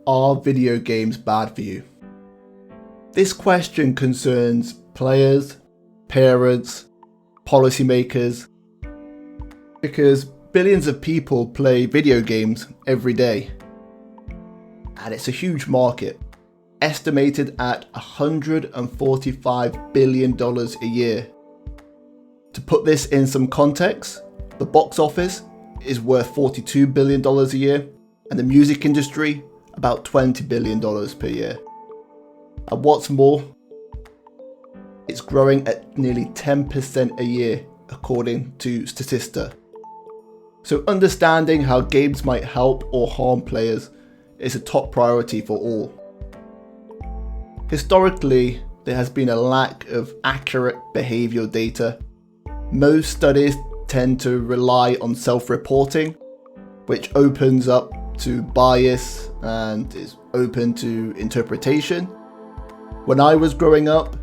are video games bad for you? This question concerns players, parents, policymakers, because billions of people play video games every day. And it's a huge market, estimated at $145 billion a year. To put this in some context, the box office is worth $42 billion a year, and the music industry about $20 billion per year. And what's more, it's growing at nearly 10% a year according to Statista. So understanding how games might help or harm players is a top priority for all. Historically, there has been a lack of accurate behavioural data. Most studies tend to rely on self-reporting, which opens up to bias and is open to interpretation. When I was growing up,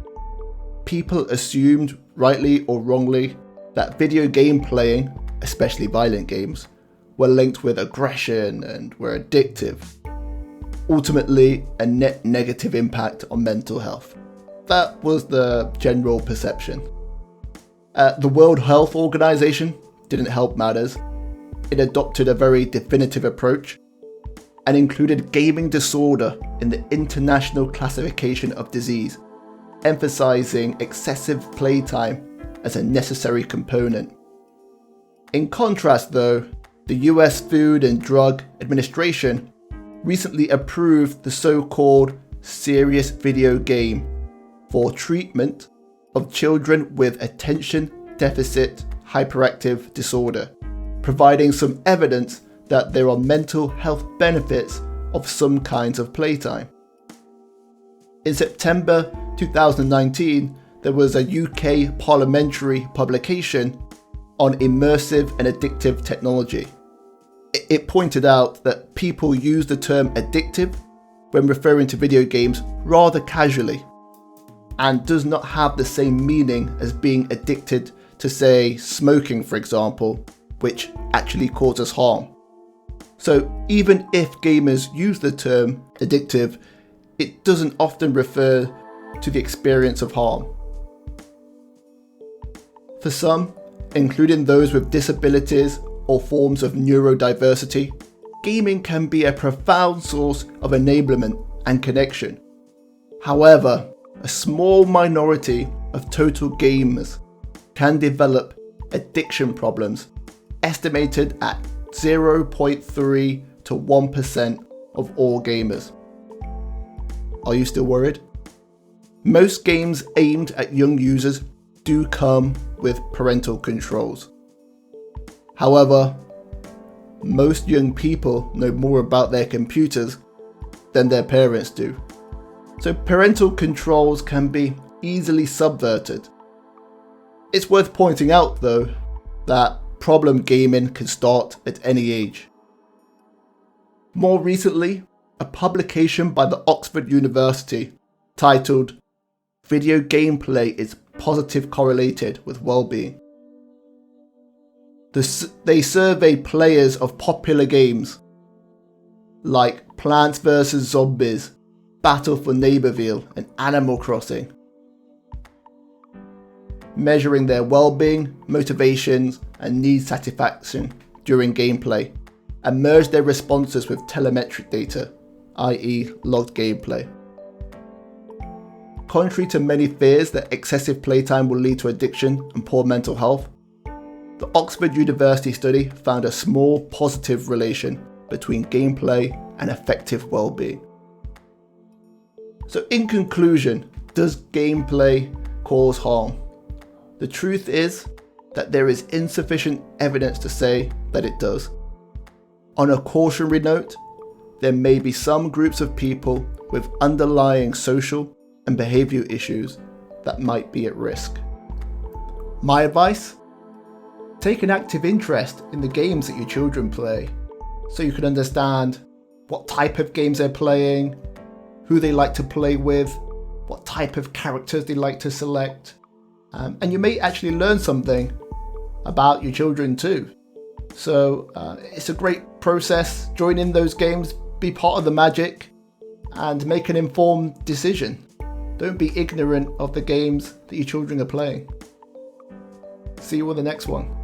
people assumed, rightly or wrongly, that video game playing, especially violent games, were linked with aggression and were addictive. Ultimately, a net negative impact on mental health. That was the general perception. The World Health Organization didn't help matters. It adopted a very definitive approach and included gaming disorder in the International Classification of Disease, emphasizing excessive playtime as a necessary component. In contrast though, the US Food and Drug Administration recently approved the so-called serious video game for treatment of children with attention deficit hyperactive disorder, providing some evidence that there are mental health benefits of some kinds of playtime. In September 2019, there was a UK parliamentary publication on immersive and addictive technology. It pointed out that people use the term addictive when referring to video games rather casually, and does not have the same meaning as being addicted to, say, smoking, for example, which actually causes harm. So even if gamers use the term addictive, it doesn't often refer to the experience of harm. For some, including those with disabilities or forms of neurodiversity, gaming can be a profound source of enablement and connection. However, a small minority of total gamers can develop addiction problems, estimated at 0.3 to 1% of all gamers. Are you still worried? Most games aimed at young users do come with parental controls. However, most young people know more about their computers than their parents do. So parental controls can be easily subverted. It's worth pointing out though that problem gaming can start at any age. More recently, a publication by the Oxford University titled "Video Gameplay is Positive Correlated with Wellbeing." They surveyed players of popular games like Plants vs Zombies, Battle for Neighborville and Animal Crossing, measuring their well-being, motivations and need satisfaction during gameplay, and merged their responses with telemetric data, i.e. logged gameplay. Contrary to many fears that excessive playtime will lead to addiction and poor mental health, the Oxford University study found a small positive relation between gameplay and effective well-being. So in conclusion, does gameplay cause harm? The truth is that there is insufficient evidence to say that it does. On a cautionary note, there may be some groups of people with underlying social and behavioural issues that might be at risk. My advice? Take an active interest in the games that your children play, so you can understand what type of games they're playing, who they like to play with, what type of characters they like to select, and you may actually learn something about your children too. So it's a great process. Join in those games, be part of the magic, and make an informed decision. Don't be ignorant of the games that your children are playing. See you on the next one.